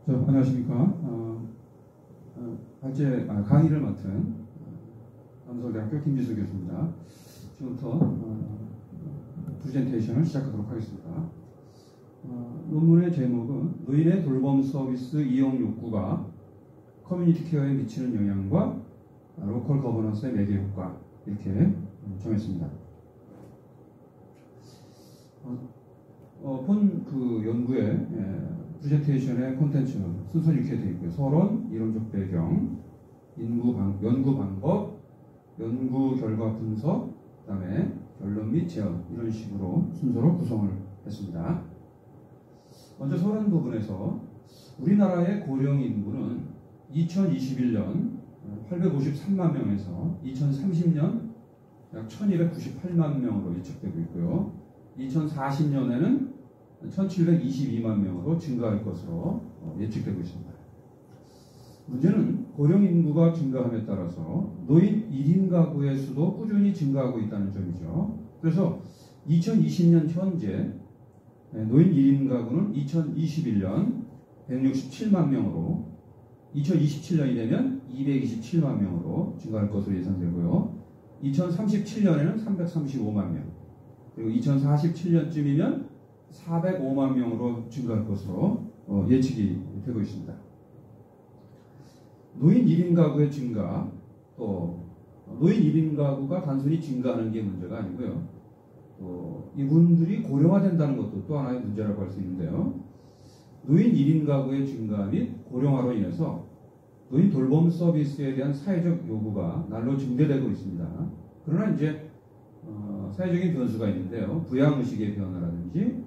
안녕하십니까. 강의를 맡은 남서울대학교 김지수 교수입니다. 지금부터 프레젠테이션을 시작하도록 하겠습니다. 논문의 제목은 노인의 돌봄 서비스 이용 욕구가 커뮤니티 케어에 미치는 영향과 로컬 거버넌스의 매개 효과, 이렇게 정했습니다. 본 연구의 프레젠테이션의 콘텐츠 순서는 이렇게 되어 있고요. 서론, 이론적 배경, 연구 방법, 연구 결과 분석, 그 다음에 결론 및 제언, 이런 식으로 순서로 구성을 했습니다. 먼저 서론 부분에서 우리나라의 고령 인구는 2021년 853만 명에서 2030년 약 1298만 명으로 예측되고 있고요. 2040년에는 1722만 명으로 증가할 것으로 예측되고 있습니다. 문제는 고령 인구가 증가함에 따라서 노인 1인 가구의 수도 꾸준히 증가하고 있다는 점이죠. 그래서 2020년 현재 노인 1인 가구는 2021년 167만 명으로 2027년이 되면 227만 명으로 증가할 것으로 예상되고요. 2037년에는 335만 명, 그리고 2047년쯤이면 405만 명으로 증가할 것으로 예측이 되고 있습니다. 노인 1인 가구의 증가, 또 노인 1인 가구가 단순히 증가하는 게 문제가 아니고요. 또 이분들이 고령화된다는 것도 또 하나의 문제라고 할 수 있는데요. 노인 1인 가구의 증가 및 고령화로 인해서 노인 돌봄 서비스에 대한 사회적 요구가 날로 증대되고 있습니다. 그러나 이제 사회적인 변수가 있는데요. 부양의식의 변화라든지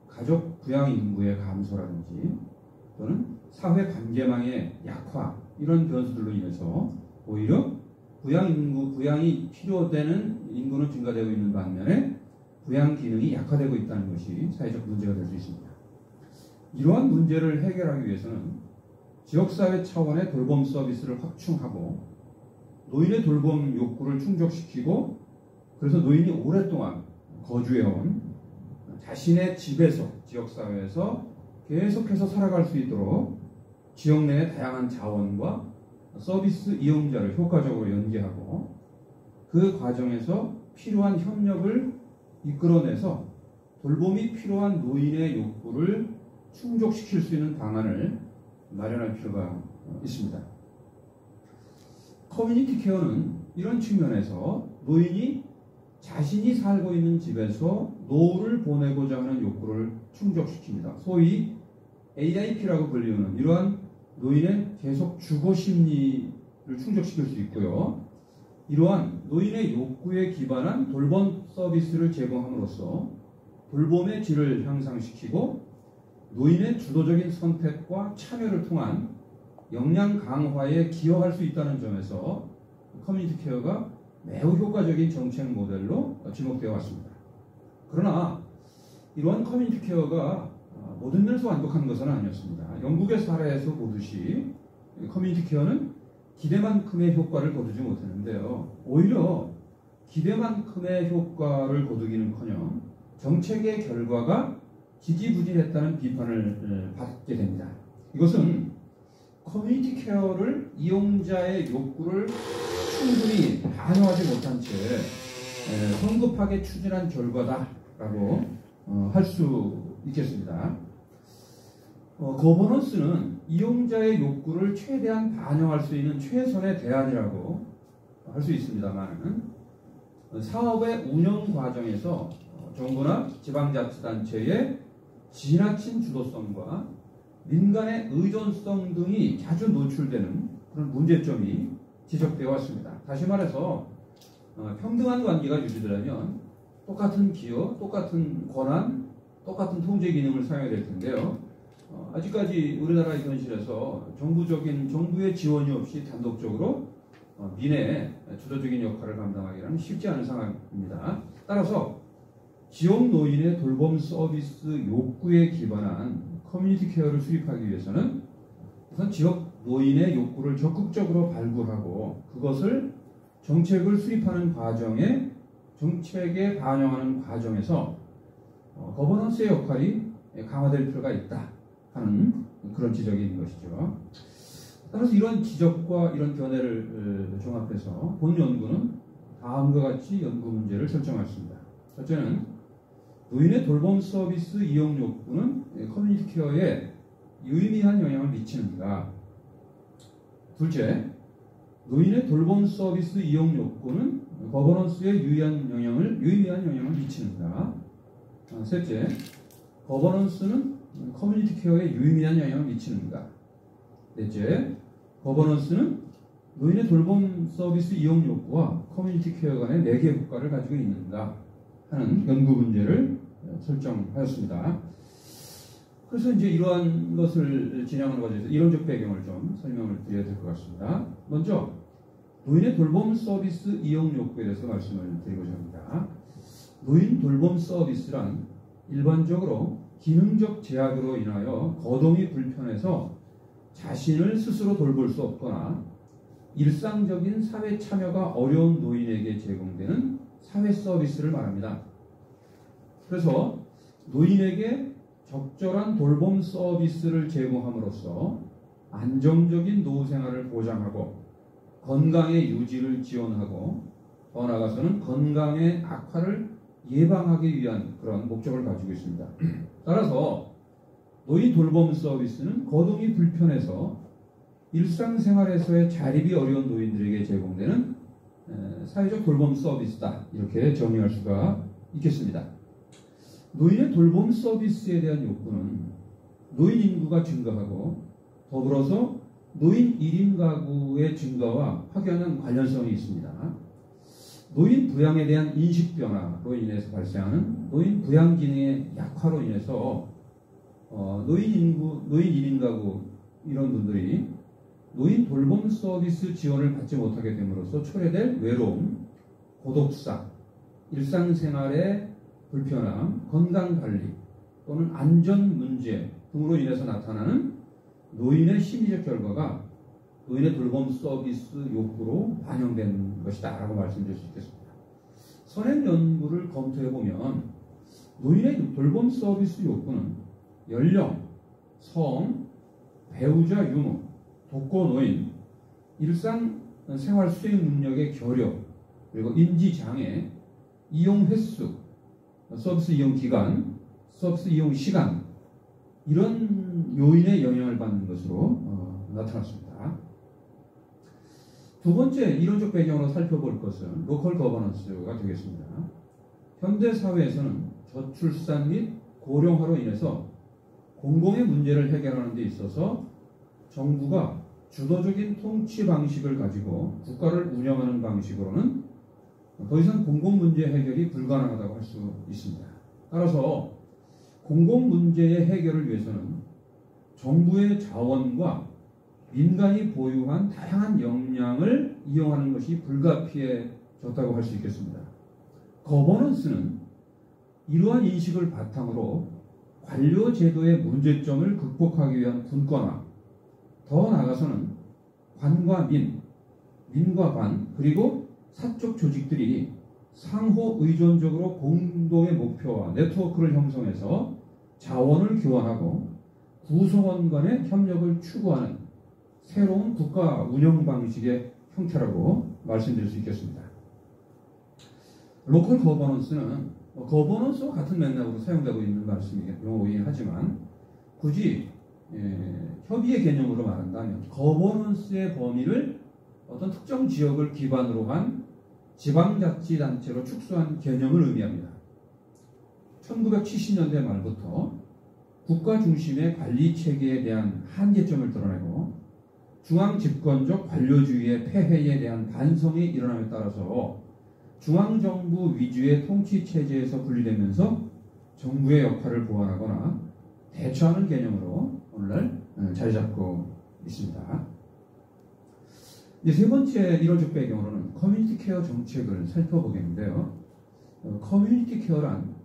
가족 부양 인구의 감소라든지 또는 사회 관계망의 약화, 이런 변수들로 인해서 오히려 부양이 필요되는 인구는 증가되고 있는 반면에 부양 기능이 약화되고 있다는 것이 사회적 문제가 될 수 있습니다. 이러한 문제를 해결하기 위해서는 지역사회 차원의 돌봄 서비스를 확충하고 노인의 돌봄 욕구를 충족시키고, 그래서 노인이 오랫동안 거주해온 자신의 집에서, 지역사회에서 계속해서 살아갈 수 있도록 지역 내의 다양한 자원과 서비스 이용자를 효과적으로 연계하고 그 과정에서 필요한 협력을 이끌어내서 돌봄이 필요한 노인의 욕구를 충족시킬 수 있는 방안을 마련할 필요가 있습니다. 커뮤니티 케어는 이런 측면에서 노인이 자신이 살고 있는 집에서 노후를 보내고자 하는 욕구를 충족시킵니다. 소위 AIP라고 불리우는 이러한 노인의 계속 주거 심리를 충족시킬 수 있고요. 이러한 노인의 욕구에 기반한 돌봄 서비스를 제공함으로써 돌봄의 질을 향상시키고 노인의 주도적인 선택과 참여를 통한 역량 강화에 기여할 수 있다는 점에서 커뮤니티 케어가 매우 효과적인 정책 모델로 지목되어 왔습니다. 그러나 이러한 커뮤니티 케어가 모든 면에서 완벽한 것은 아니었습니다. 영국의 사례에서 보듯이 커뮤니티 케어는 기대만큼의 효과를 거두지 못했는데요. 오히려 기대만큼의 효과를 거두기는커녕 정책의 결과가 지지부진했다는 비판을 받게 됩니다. 이것은 커뮤니티 케어를 이용자의 욕구를 충분히 반영하지 못한 채 성급하게 추진한 결과다라고 할 수 있겠습니다. 거버넌스는 이용자의 욕구를 최대한 반영할 수 있는 최선의 대안이라고 할 수 있습니다만, 사업의 운영 과정에서 정부나 지방자치단체의 지나친 주도성과 민간의 의존성 등이 자주 노출되는 그런 문제점이 지적되어 왔습니다. 다시 말해서 평등한 관계가 유지되려면 똑같은 기여, 똑같은 권한, 똑같은 통제 기능을 사용해야 될 텐데요. 아직까지 우리나라의 현실에서 정부의 지원이 없이 단독적으로 민의 주도적인 역할을 감당하기는 쉽지 않은 상황입니다. 따라서 지역 노인의 돌봄 서비스 욕구에 기반한 커뮤니티 케어를 수립하기 위해서는 우선 지역 노인의 욕구를 적극적으로 발굴하고 그것을 정책을 수립하는 과정에, 정책에 반영하는 과정에서 거버넌스의 역할이 강화될 필요가 있다. 하는 그런 지적이 있는 것이죠. 따라서 이런 지적과 이런 견해를 종합해서 본 연구는 다음과 같이 연구 문제를 설정했습니다. 첫째는 노인의 돌봄 서비스 이용 욕구는 커뮤니티 케어에 유의미한 영향을 미치는가. 둘째, 노인의 돌봄 서비스 이용 욕구는 거버넌스에 유의미한 영향을 미치는가. 셋째, 거버넌스는 커뮤니티 케어에 유의미한 영향을 미치는가. 넷째, 거버넌스는 노인의 돌봄 서비스 이용 욕구와 커뮤니티 케어 간의 매개 효과를 가지고 있는가 하는 연구 문제를 설정하였습니다. 그래서 이제 이러한 것을 진행하는 과정에서 이론적 배경을 좀 설명을 드려야 될 것 같습니다. 먼저 노인의 돌봄 서비스 이용 욕구에 대해서 말씀을 드리고자 합니다. 노인 돌봄 서비스란 일반적으로 기능적 제약으로 인하여 거동이 불편해서 자신을 스스로 돌볼 수 없거나 일상적인 사회 참여가 어려운 노인에게 제공되는 사회 서비스를 말합니다. 그래서 노인에게 적절한 돌봄 서비스를 제공함으로써 안정적인 노후 생활을 보장하고 건강의 유지를 지원하고 더 나아가서는 건강의 악화를 예방하기 위한 그런 목적을 가지고 있습니다. 따라서 노인 돌봄 서비스는 거동이 불편해서 일상생활에서의 자립이 어려운 노인들에게 제공되는 사회적 돌봄 서비스다. 이렇게 정의할 수가 있겠습니다. 노인의 돌봄 서비스에 대한 욕구는 노인 인구가 증가하고 더불어서 노인 1인 가구의 증가와 확연한 관련성이 있습니다. 노인 부양에 대한 인식 변화로 인해서 발생하는 노인 부양 기능의 약화로 인해서 노인 1인 가구 이런 분들이 노인 돌봄 서비스 지원을 받지 못하게 됨으로써 초래될 외로움, 고독사, 일상생활의 불편함, 건강관리 또는 안전 문제 등으로 인해서 나타나는 노인의 심리적 결과가 노인의 돌봄 서비스 욕구로 반영된 것이다 라고 말씀드릴 수 있겠습니다. 선행 연구를 검토해보면 노인의 돌봄 서비스 욕구는 연령, 성, 배우자 유무, 독거노인, 일상생활 수행 능력의 결여, 그리고 인지장애, 이용 횟수, 서비스 이용 기간, 서비스 이용 시간 이런 요인의 영향을 받는 것으로 나타났습니다. 두 번째 이론적 배경으로 살펴볼 것은 로컬 거버넌스가 되겠습니다. 현대 사회에서는 저출산 및 고령화로 인해서 공공의 문제를 해결하는 데 있어서 정부가 주도적인 통치 방식을 가지고 국가를 운영하는 방식으로는 더 이상 공공 문제 해결이 불가능하다고 할 수 있습니다. 따라서 공공 문제의 해결을 위해서는 정부의 자원과 민간이 보유한 다양한 역량을 이용하는 것이 불가피해졌다고 할 수 있겠습니다. 거버넌스는 이러한 인식을 바탕으로 관료 제도의 문제점을 극복하기 위한 분권화, 더 나아가서는 관과 민, 민과 관, 그리고 사적 조직들이 상호 의존적으로 공동의 목표와 네트워크를 형성해서 자원을 교환하고 구성원 간의 협력을 추구하는 새로운 국가 운영 방식의 형태라고 말씀드릴 수 있겠습니다. 로컬 거버넌스는 거버넌스와 같은 맥락으로 사용되고 있는 용어이긴 하지만 굳이 협의의 개념으로 말한다면 거버넌스의 범위를 어떤 특정 지역을 기반으로 한 지방자치단체로 축소한 개념을 의미합니다. 1970년대 말부터 국가 중심의 관리 체계에 대한 한계점을 드러내고 중앙집권적 관료주의의 폐해에 대한 반성이 일어남에 따라서 중앙정부 위주의 통치체제에서 분리되면서 정부의 역할을 보완하거나 대처하는 개념으로 오늘날 자리 잡고 있습니다. 이제 세 번째 이론적 배경으로는 커뮤니티 케어 정책을 살펴보겠는데요. 커뮤니티 케어란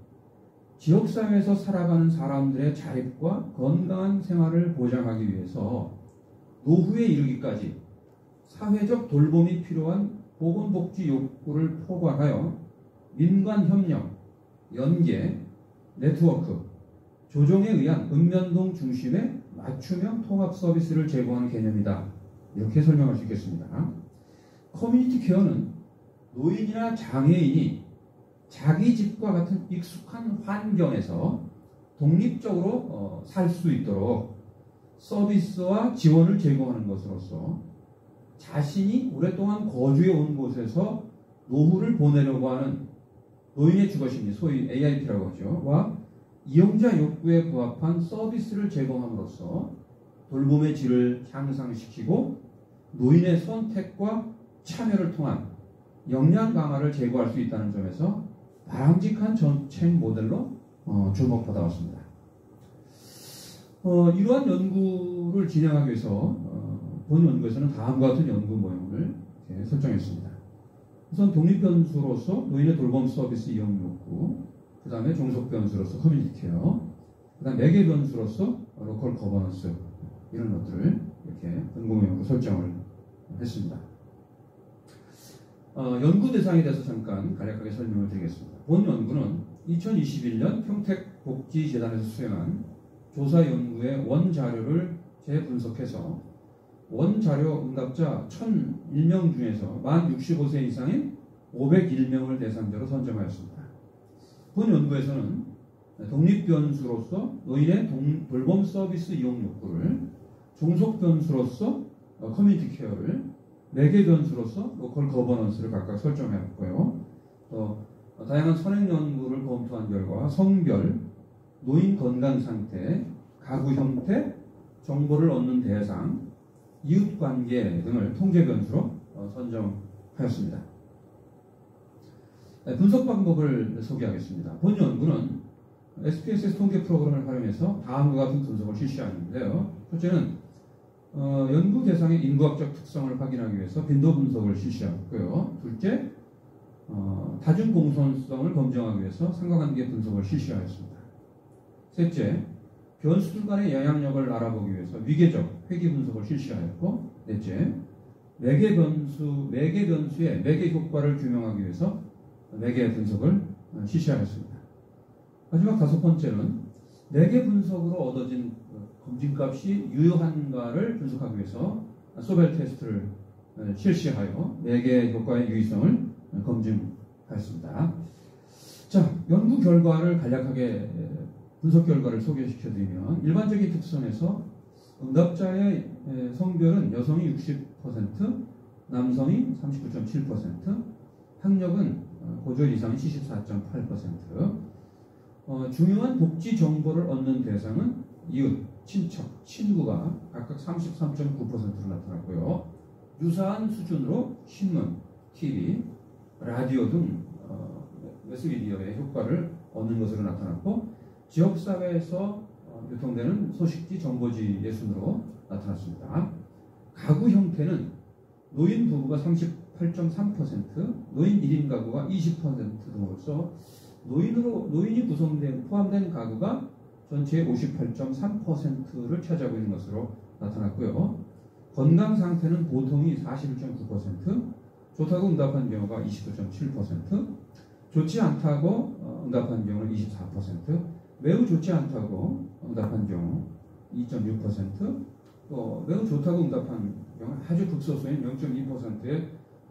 지역사회에서 살아가는 사람들의 자립과 건강한 생활을 보장하기 위해서 노후에 이르기까지 사회적 돌봄이 필요한 보건복지 욕구를 포괄하여 민간 협력, 연계, 네트워크, 조정에 의한 읍면동 중심의 맞춤형 통합 서비스를 제공하는 개념이다. 이렇게 설명할 수 있겠습니다. 커뮤니티 케어는 노인이나 장애인이 자기 집과 같은 익숙한 환경에서 독립적으로 살 수 있도록 서비스와 지원을 제공하는 것으로서 자신이 오랫동안 거주해 온 곳에서 노후를 보내려고 하는 노인의 주거심리, 소위 AIP라고 하죠. 와 이용자 욕구에 부합한 서비스를 제공함으로써 돌봄의 질을 향상시키고 노인의 선택과 참여를 통한 역량 강화를 제고할 수 있다는 점에서 바람직한 정책 모델로 주목받아왔습니다. 이러한 연구를 진행하기 위해서 본 연구에서는 다음과 같은 연구 모형을 설정했습니다. 우선 독립 변수로서 노인의 돌봄 서비스 이용 욕구, 그 다음에 종속 변수로서 커뮤니티 케어, 그 다음 매개 변수로서 로컬 거버넌스, 이런 것들을 이렇게 연구 모형으로 설정을 했습니다. 연구 대상에 대해서 잠깐 간략하게 설명을 드리겠습니다. 본 연구는 2021년 평택복지재단에서 수행한 조사 연구의 원자료를 재분석해서 원자료 응답자 1,001명 중에서 만 65세 이상인 501명을 대상자로 선정하였습니다. 본 연구에서는 독립변수로서 노인의 돌봄 서비스 이용 욕구를, 종속변수로서 커뮤니티 케어를, 매개변수로서 로컬 거버넌스를 각각 설정하였고요. 또 다양한 선행 연구를 검토한 결과 성별, 노인 건강 상태, 가구 형태, 정보를 얻는 대상, 이웃관계 등을 통계 변수로 선정하였습니다. 분석 방법을 소개하겠습니다. 본 연구는 SPSS 통계 프로그램을 활용해서 다음과 같은 분석을 실시하는데요. 첫째는 연구 대상의 인구학적 특성을 확인하기 위해서 빈도 분석을 실시하였고요. 둘째, 다중 공손성을 검증하기 위해서 상관관계 분석을 실시하였습니다. 셋째, 변수들 간의 영향력을 알아보기 위해서 위계적 회귀 분석을 실시하였고, 넷째, 매개 변수의 매개 효과를 규명하기 위해서 매개 분석을 실시하였습니다. 마지막 다섯 번째는 매개 분석으로 얻어진 검증값이 유효한가를 분석하기 위해서 소벨 테스트를 실시하여 매개 효과의 유의성을 검증하였습니다. 자, 연구 결과를 간략하게 분석 결과를 소개시켜드리면, 일반적인 특성에서 응답자의 성별은 여성이 60%, 남성이 39.7%, 학력은 고졸 이상이 74.8%, 중요한 복지 정보를 얻는 대상은 이웃, 친척, 친구가 각각 33.9%로 나타났고요. 유사한 수준으로 신문, TV, 라디오 등 매스미디어의 효과를 얻는 것으로 나타났고, 지역사회에서 유통되는 소식지, 정보지의 순으로 나타났습니다. 가구 형태는 노인 부부가 38.3%, 노인 1인 가구가 20% 등으로서 노인이 포함된 가구가 전체의 58.3%를 차지하고 있는 것으로 나타났고요. 건강 상태는 보통이 41.9%, 좋다고 응답한 경우가 29.7%, 좋지 않다고 응답한 경우는 24%, 매우 좋지 않다고 응답한 경우 2.6%, 또 매우 좋다고 응답한 경우 아주 극소수인 0.2%의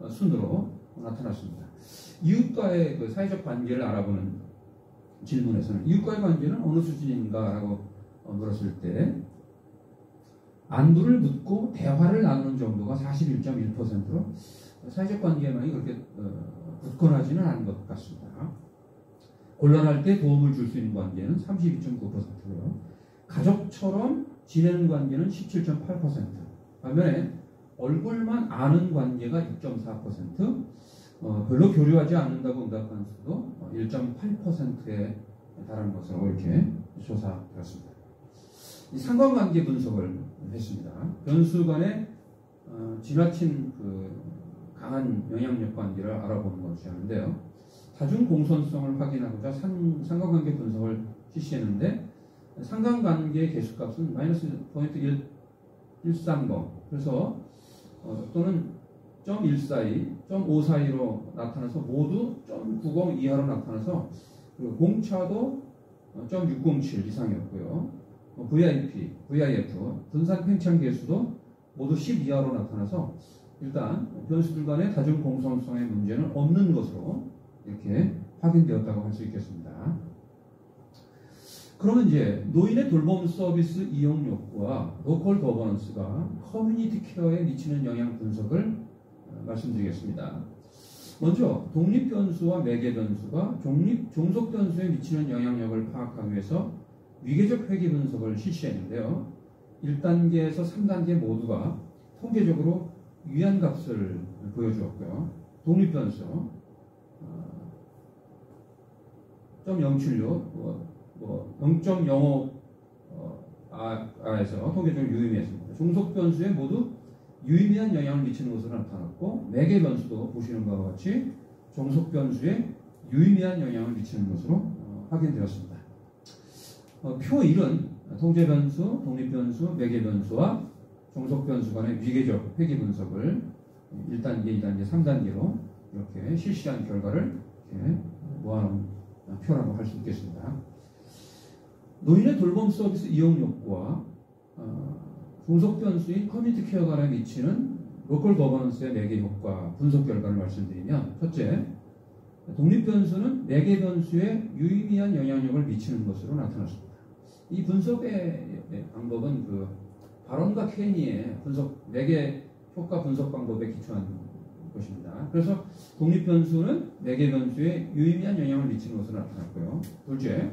순으로 나타났습니다. 이웃과의 그 사회적 관계를 알아보는 질문에서는 이웃과의 관계는 어느 수준인가라고 물었을 때 안부를 묻고 대화를 나누는 정도가 41.1%로 사회적 관계망이 그렇게 굳건하지는 않은 것 같습니다. 곤란할 때 도움을 줄 수 있는 관계는 32.9%고요. 가족처럼 지내는 관계는 17.8%, 반면에 얼굴만 아는 관계가 6.4%, 별로 교류하지 않는다고 응답한 수도 1.8%에 달하는 것으로 이렇게 조사되었습니다. 이 상관관계 분석을 했습니다. 변수 간의 지나친 강한 영향력 관계를 알아보는 것이었는데요. 다중 공손성을 확인하고자 상관관계 분석을 실시했는데, 상관관계의 개수값은 마이너스 0.130, 그래서 또는 0.142, 0.542로 나타나서 모두 0.90 이하로 나타나서 공차도 .607 이상이었고요. VIP, VIF, 분산 팽창 계수도 모두 10 이하로 나타나서 일단 변수들 간의 다중 공통성의 문제는 없는 것으로 이렇게 확인되었다고 할 수 있겠습니다. 그러면 이제 노인의 돌봄 서비스 이용 욕구와 로컬 거버넌스가 커뮤니티 케어에 미치는 영향 분석을 말씀드리겠습니다. 먼저 독립 변수와 매개 변수가 종속 변수에 미치는 영향력을 파악하기 위해서 위계적 회귀 분석을 실시했는데요. 1단계에서 3단계 모두가 통계적으로 유의한 값을 보여주었고요. 독립 변수 0.076 0.05에서 통계적으로 유의미했습니다. 종속 변수에 모두 유의미한 영향을 미치는 것으로 나타났고 매개 변수도 보시는 바와 같이 종속 변수에 유의미한 영향을 미치는 것으로 확인되었습니다. 표 1은 통제 변수, 독립 변수, 매개 변수와 종속 변수 간의 위계적 회귀 분석을 1단계, 2단계, 3단계로 이렇게 실시한 결과를 이렇게 모아놓은 표라고 할 수 있겠습니다. 노인의 돌봄 서비스 이용 욕구와 종속 변수인 커뮤니티 케어 간에 미치는 로컬 거버넌스의 매개 효과 분석 결과를 말씀드리면, 첫째, 독립 변수는 매개 변수에 유의미한 영향력을 미치는 것으로 나타났습니다. 이 분석의 방법은 그 바론과 케니의 분석 매개 효과 분석 방법에 기초한 것입니다. 그래서 독립 변수는 매개 변수에 유의미한 영향을 미치는 것으로 나타났고요. 둘째,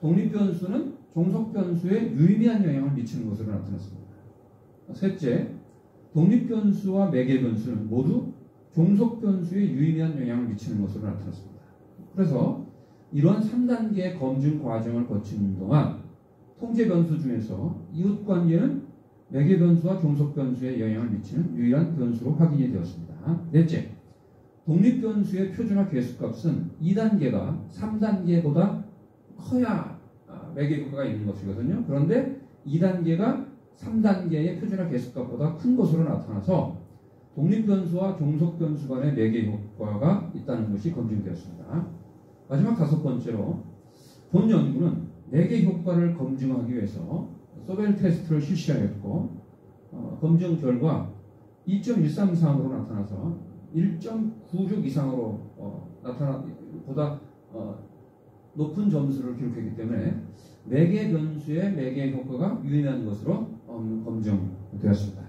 독립 변수는 종속 변수에 유의미한 영향을 미치는 것으로 나타났습니다. 셋째, 독립 변수와 매개 변수는 모두 종속 변수에 유의미한 영향을 미치는 것으로 나타났습니다. 그래서 이러한 3단계 검증 과정을 거치는 동안 통제 변수 중에서 이웃 관계는 매개 변수와 종속 변수에 영향을 미치는 유일한 변수로 확인이 되었습니다. 넷째, 독립 변수의 표준화 계수값은 2단계가 3단계보다 커야 매개 효과가 있는 것이거든요. 그런데 2단계가 3단계의 표준화 계수값보다 큰 것으로 나타나서 독립 변수와 종속 변수 간의 매개 효과가 있다는 것이 검증되었습니다. 마지막 5번째로 본 연구는 매개 효과를 검증하기 위해서 소벨 테스트를 실시하였고 검증 결과 2.133으로 나타나서 1.96 이상으로 보다 높은 점수를 기록했기 때문에 매개 변수의 매개 효과가 유의미한 것으로 검증되었습니다.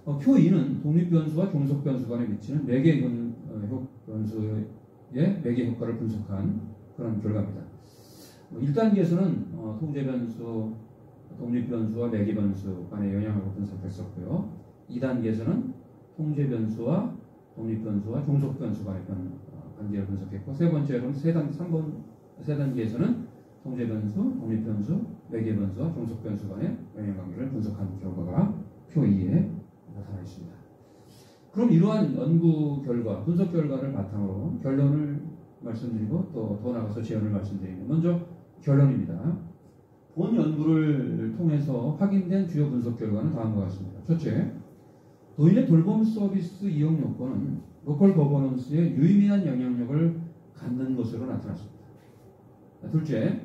표 2는 독립 변수와 종속 변수 간에 미치는 매개 변수의 매개 효과를 분석한 그런 결과입니다. 1단계에서는 통제 변수, 독립 변수와 매개 변수 간의 영향을 분석했었고요. 2단계에서는 통제 변수와 독립 변수와 종속 변수 간의 관계를 분석했고, 세 번째로는 3단계에서는 통제 변수, 독립 변수, 매개 변수와 종속 변수 간의 영향 관계를 분석한 결과가 표 2에 나타나 있습니다. 그럼 이러한 연구 결과, 분석 결과를 바탕으로 결론을 말씀드리고 또 더 나가서 제언을 말씀드리면, 먼저 결론입니다. 본 연구를 통해서 확인된 주요 분석 결과는 다음과 같습니다. 첫째, 노인의 돌봄 서비스 이용 요건은 로컬 거버넌스에 유의미한 영향력을 갖는 것으로 나타났습니다. 둘째,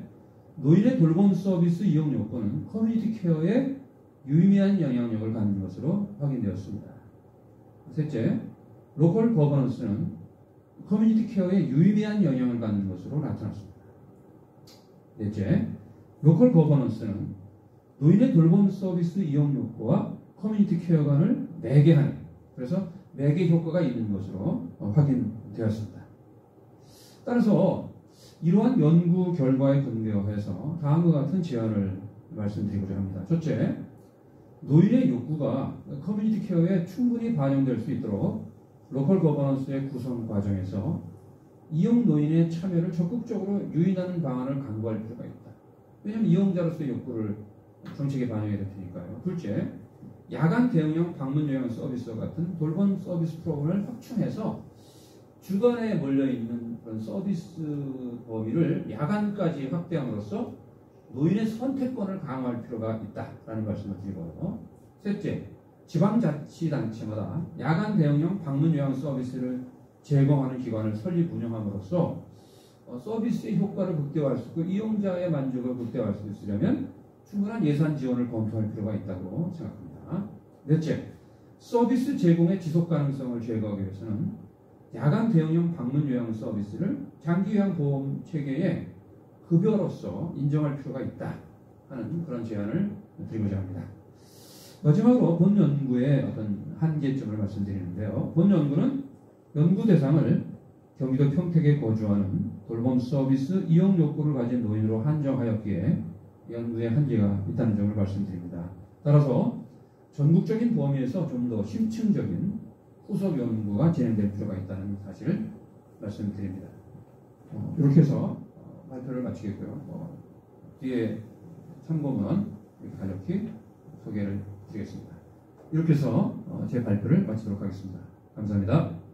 노인의 돌봄 서비스 이용 요건은 커뮤니티 케어에 유의미한 영향력을 갖는 것으로 확인되었습니다. 셋째, 로컬 거버넌스는 커뮤니티 케어에 유의미한 영향을 갖는 것으로 나타났습니다. 넷째, 로컬 거버넌스는 노인의 돌봄 서비스 이용 욕구와 커뮤니티 케어 간을 매개하는, 그래서 매개 효과가 있는 것으로 확인되었습니다. 따라서 이러한 연구 결과에 근거해서 다음과 같은 제안을 말씀드리고자 합니다. 첫째, 노인의 욕구가 커뮤니티 케어에 충분히 반영될 수 있도록 로컬 거버넌스의 구성 과정에서 이용 노인의 참여를 적극적으로 유인하는 방안을 강구할 필요가 있다. 왜냐하면 이용자로서의 욕구를 정책에 반영해야 될 테니까요. 둘째, 야간 대응형 방문 요양 서비스와 같은 돌봄 서비스 프로그램을 확충해서 주간에 몰려있는 그런 서비스 범위를 야간까지 확대함으로써 노인의 선택권을 강화할 필요가 있다라는 말씀을 드리고요. 셋째, 지방자치단체마다 야간 대응형 방문 요양 서비스를 제공하는 기관을 설립 운영함으로써 서비스의 효과를 극대화할 수 있고 이용자의 만족을 극대화할 수 있으려면 충분한 예산 지원을 검토할 필요가 있다고 생각합니다. 넷째, 서비스 제공의 지속 가능성을 제거하기 위해서는 야간 대응형 방문 요양 서비스를 장기 요양 보험 체계의 급여로서 인정할 필요가 있다 하는 그런 제안을 드리고자 합니다. 마지막으로 본 연구의 어떤 한계점을 말씀드리는데요. 본 연구는 연구 대상을 경기도 평택에 거주하는 돌봄 서비스 이용 욕구를 가진 노인으로 한정하였기에 연구의 한계가 있다는 점을 말씀드립니다. 따라서 전국적인 범위에서 좀 더 심층적인 후속 연구가 진행될 필요가 있다는 사실을 말씀드립니다. 이렇게 해서 발표를 마치겠고요. 뒤에 참고문 이렇게 간략히 소개를 드리겠습니다. 이렇게 해서 제 발표를 마치도록 하겠습니다. 감사합니다.